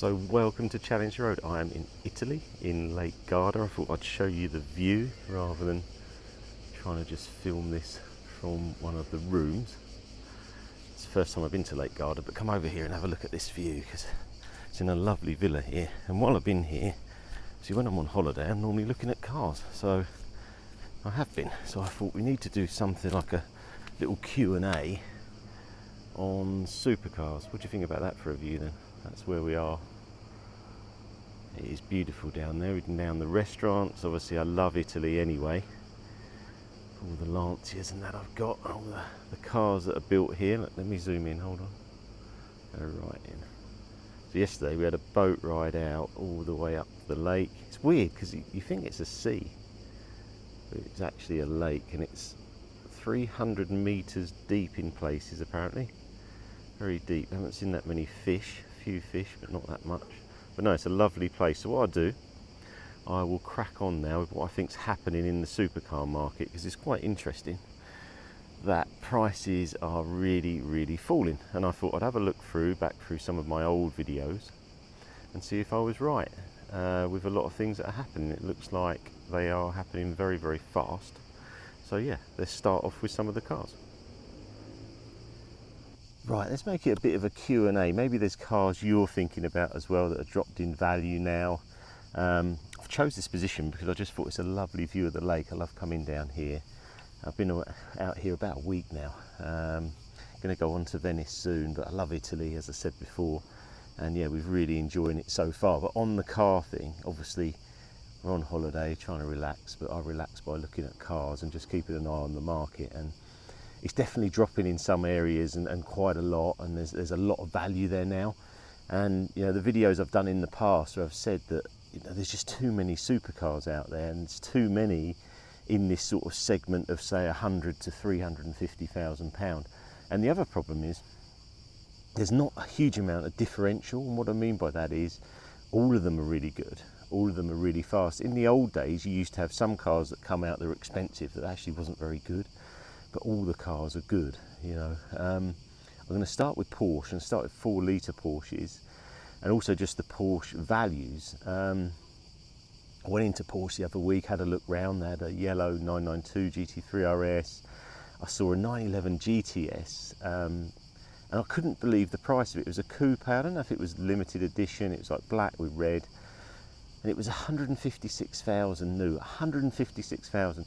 So welcome to Challenge Road. I am in Italy, in Lake Garda. I thought I'd show you the view rather than trying to just film this from one of the rooms. It's the first time I've been to Lake Garda, but come over here and have a look at this view because it's in a lovely villa here. And while I've been here, see, when I'm on holiday, I'm normally looking at cars. So I have been. So I thought we need to do something like a little Q&A on supercars. What do you think about that for a view then? That's where we are. It is beautiful down there, even down the restaurants. Obviously I love Italy anyway. All the Lancias and that I've got, all the cars that are built here. Let me zoom in, hold on. Go right in. So yesterday we had a boat ride out all the way up the lake. It's weird because you think it's a sea, but it's actually a lake, and it's 300 meters deep in places apparently. Very deep. I haven't seen that many fish, a few fish, but not that much. But no, it's a lovely place. So what I'll do, I will crack on now with what I think's happening in the supercar market, because it's quite interesting that prices are really falling. And I thought I'd have a look back through some of my old videos and see if I was right with a lot of things that are happening. It looks like they are happening very fast. So yeah, let's start off with some of the cars. Right, let's make it a bit of a Q&A. Maybe there's cars you're thinking about as well that are dropped in value now. I've chose this position because I just thought it's a lovely view of the lake. I love coming down here. I've been out here about a week now. Going to go on to Venice soon, but I love Italy, as I said before. And yeah, we've really enjoying it so far. But on the car thing, obviously we're on holiday trying to relax, but I relax by looking at cars and just keeping an eye on the market. And it's definitely dropping in some areas and quite a lot, and there's a lot of value there now. And you know, the videos I've done in the past where I've said that, you know, there's just too many supercars out there, and it's too many in this sort of segment of say 100 to 350,000 pound. And the other problem is there's not a huge amount of differential, and what I mean by that is all of them are really good, all of them are really fast. In the old days you used to have some cars that come out that were expensive that actually wasn't very good, but all the cars are good, you know. I'm going to start with Porsche and start with 4-litre Porsches, and also just the Porsche values. I went into Porsche the other week, had a look round. They had a yellow 992 GT3 RS. I saw a 911 GTS, and I couldn't believe the price of it. It was a coupe. I don't know if it was limited edition. It was like black with red, and it was 156,000 new. 156,000.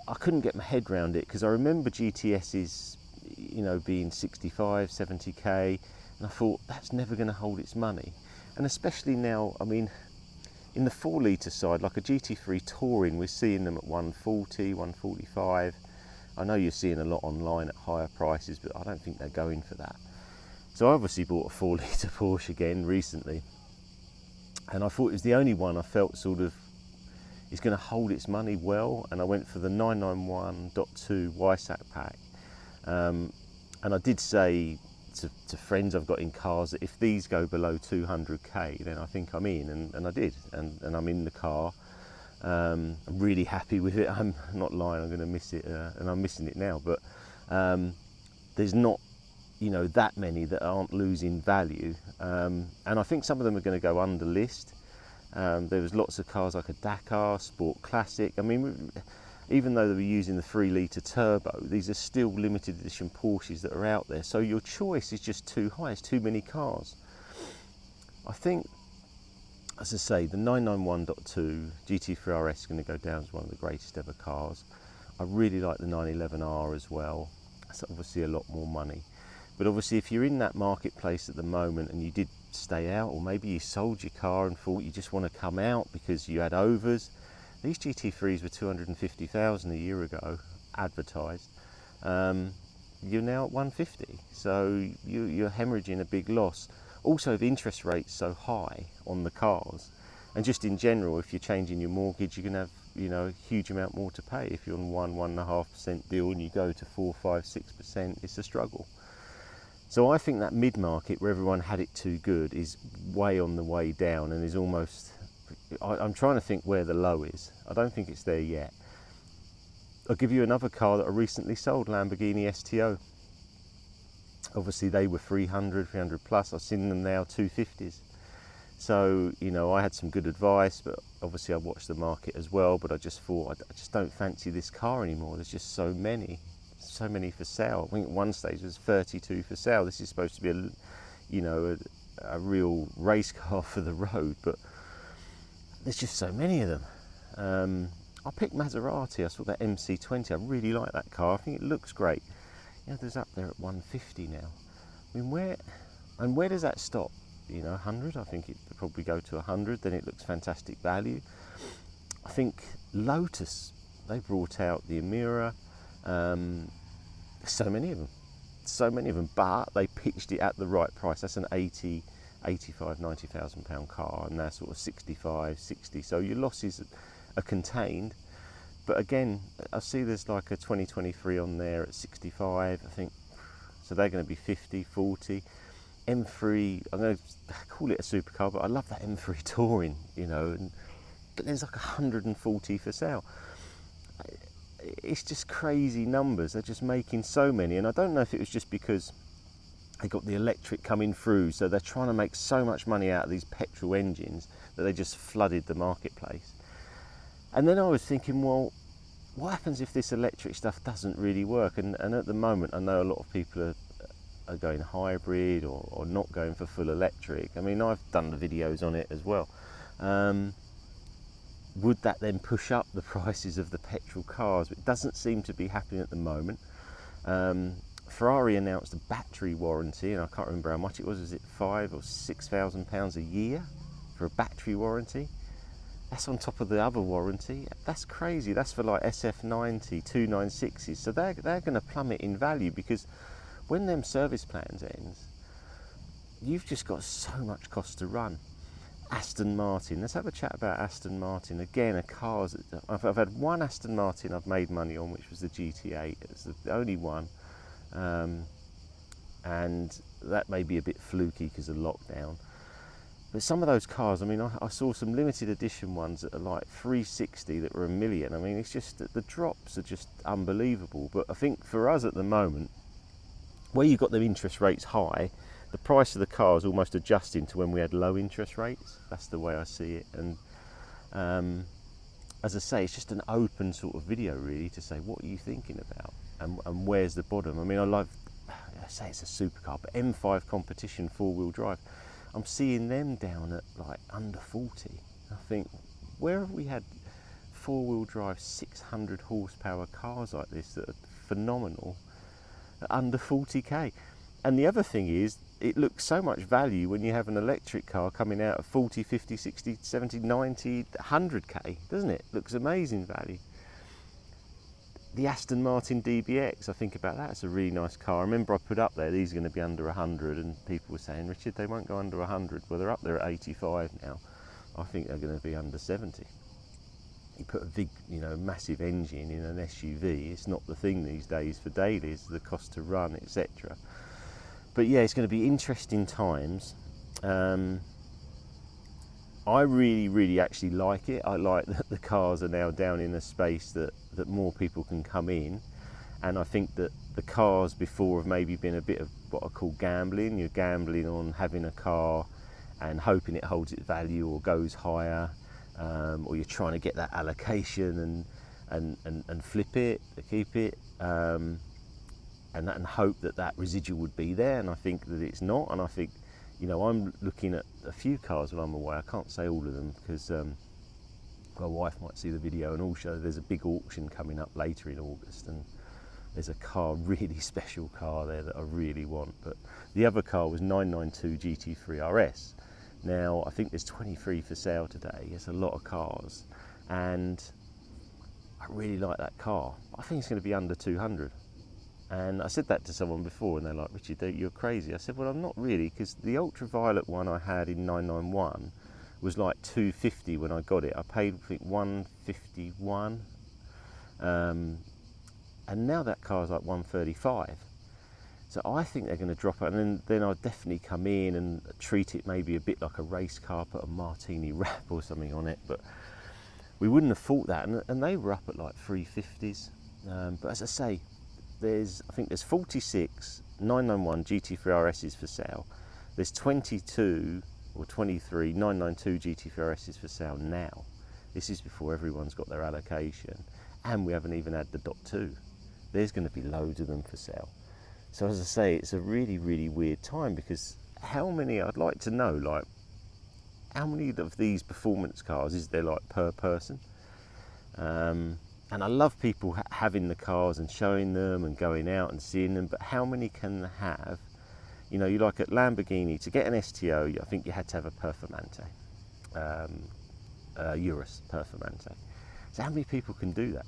I couldn't get my head around it because I remember GTS's, you know, being 65, 70k, and I thought that's never going to hold its money. And especially now, I mean, in the 4-litre side, like a GT3 Touring, we're seeing them at 140, 145. I know you're seeing a lot online at higher prices, but I don't think they're going for that. So I obviously bought a 4-litre Porsche again recently, and I thought it was the only one I felt sort of is going to hold its money well, and I went for the 991.2 YSAC pack. And I did say to friends I've got in cars that if these go below 200k, then I think I'm in, and I did, and I'm in the car. I'm really happy with it. I'm not lying, I'm going to miss it, and I'm missing it now, but there's not, you know, that many that aren't losing value, and I think some of them are going to go under list. There was lots of cars like a Dakar, Sport Classic. I mean, even though they were using the 3-litre turbo, these are still limited edition Porsches that are out there. So your choice is just too high. It's too many cars. I think, as I say, the 991.2 GT3 RS is going to go down as one of the greatest ever cars. I really like the 911R as well. That's obviously a lot more money. But obviously if you're in that marketplace at the moment and you did stay out, or maybe you sold your car and thought you just want to come out because you had overs, these GT3s were 250,000 a year ago advertised. You're now at 150, so you're hemorrhaging a big loss. Also, the interest rate's so high on the cars, and just in general, if you're changing your mortgage, you're going to have, you know, a huge amount more to pay. If you're on 1.5% deal and you go to 4, 5, 6%, it's a struggle. So I think that mid-market where everyone had it too good is way on the way down, and is almost, I'm trying to think where the low is. I don't think it's there yet. I'll give you another car that I recently sold, Lamborghini STO. Obviously they were 300 plus. I've seen them now 250s. So, you know, I had some good advice, but obviously I watched the market as well, but I just thought, I just don't fancy this car anymore. There's just so many for sale. I think at one stage there's 32 for sale. This is supposed to be a, you know, a real race car for the road, but there's just so many of them. I picked Maserati. I saw that MC20. I really like that car. I think it looks great. You know, there's up there at 150 now. I mean, where does that stop? You know, 100. I think it would probably go to 100. Then it looks fantastic value. I think Lotus, they brought out the Emira. So many of them, but they pitched it at the right price. That's an 80, 85, 90,000 pound car, and they're sort of 65, 60. So your losses are contained. But again, I see there's like a 2023 on there at 65, I think. So they're going to be 50, 40. M3, I'm going to call it a supercar, but I love that M3 Touring, you know. But there's like 140 for sale. It's just crazy numbers. They're just making so many, and I don't know if it was just because they got the electric coming through, so they're trying to make so much money out of these petrol engines that they just flooded the marketplace. And then I was thinking, well, what happens if this electric stuff doesn't really work? And at the moment, I know a lot of people are going hybrid or not going for full electric. I mean, I've done the videos on it as well. Would that then push up the prices of the petrol cars? It doesn't seem to be happening at the moment. Ferrari announced a battery warranty, and I can't remember how much it was. Is it £5,000 or £6,000 a year for a battery warranty? That's on top of the other warranty. That's crazy. That's for like SF90, 296s. So they're going to plummet in value, because when them service plans ends, you've just got so much cost to run. Aston Martin. Let's have a chat about Aston Martin. Again, a car. I've had one Aston Martin I've made money on, which was the GT8. It's the only one. And that may be a bit fluky because of lockdown. But some of those cars, I mean, I saw some limited edition ones that are like 360 that were $1 million. I mean, it's just that the drops are just unbelievable. But I think for us at the moment, where you've got the interest rates high, the price of the car is almost adjusting to when we had low interest rates. That's the way I see it. And as I say, it's just an open sort of video really to say, what are you thinking about? And where's the bottom? I mean, I say it's a supercar, but M5 competition 4-wheel drive, I'm seeing them down at like under 40. I think, where have we had 4-wheel drive 600 horsepower cars like this that are phenomenal at under 40k? And the other thing is, it looks so much value when you have an electric car coming out at 40, 50, 60, 70, 90, 100k, doesn't it? Looks amazing value. The Aston Martin DBX, I think about that, it's a really nice car. I remember I put up there, these are going to be under 100, and people were saying, Richard, they won't go under 100. Well, they're up there at 85 now. I think they're going to be under 70. You put a big, you know, massive engine in an SUV, it's not the thing these days for dailies, the cost to run, etc. But yeah, it's going to be interesting times. I really actually like it. I like that the cars are now down in a space that more people can come in, and I think that the cars before have maybe been a bit of what I call gambling. You're gambling on having a car and hoping it holds its value or goes higher, or you're trying to get that allocation and flip it, keep it, and hope that residual would be there. And I think that it's not. And I think, you know, I'm looking at a few cars while I'm away. I can't say all of them because my wife might see the video, and also there's a big auction coming up later in August, and there's a really special car there that I really want. But the other car was 992 GT3 RS. Now I think there's 23 for sale today. It's a lot of cars, and I really like that car. I think it's going to be under 200. And I said that to someone before, and they're like, Richard, you're crazy. I said, well, I'm not really, because the ultraviolet one I had in 991 was like 250 when I got it. I paid, I think, 151, and now that car's like 135. So I think they're going to drop it, and then I'll definitely come in and treat it maybe a bit like a race car, put a martini wrap or something on it. But we wouldn't have thought that, and they were up at like 350s. But as I say, I think there's 46 991 GT3 RSs for sale. There's 22 or 23 992 GT3 RS is for sale now. This is before everyone's got their allocation, and we haven't even had the .2. There's going to be loads of them for sale. So as I say, it's a really, really weird time, because how many, I'd like to know, like, how many of these performance cars is there like per person? And I love people having the cars and showing them and going out and seeing them, but how many can they have? You know, you like at Lamborghini, to get an STO, I think you had to have a Performante, Urus Performante. So how many people can do that?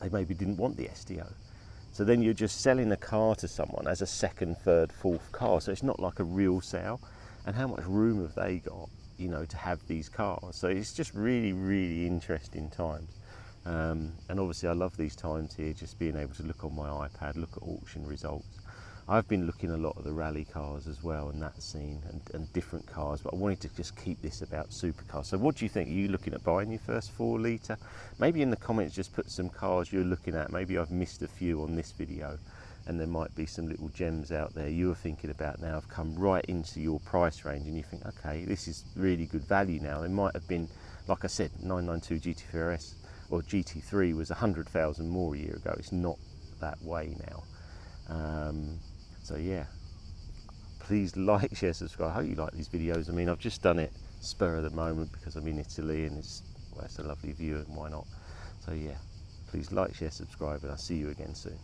They maybe didn't want the STO. So then you're just selling a car to someone as a second, third, fourth car. So it's not like a real sale. And how much room have they got, you know, to have these cars? So it's just really, really interesting times. And obviously I love these times here, just being able to look on my iPad, look at auction results. I've been looking a lot at the rally cars as well, and that scene, and different cars, but I wanted to just keep this about supercars. So what do you think? Are you looking at buying your first 4 litre? Maybe in the comments just put some cars you're looking at. Maybe I've missed a few on this video, and there might be some little gems out there you're thinking about now have come right into your price range, and you think, okay, this is really good value now. It might have been, like I said, 992 GT3 RS or GT3 was 100,000 more a year ago. It's not that way now. So yeah, please like, share, subscribe. I hope you like these videos. I mean, I've just done it spur of the moment because I'm in Italy, and it's a lovely view, and why not? So yeah, please like, share, subscribe, and I'll see you again soon.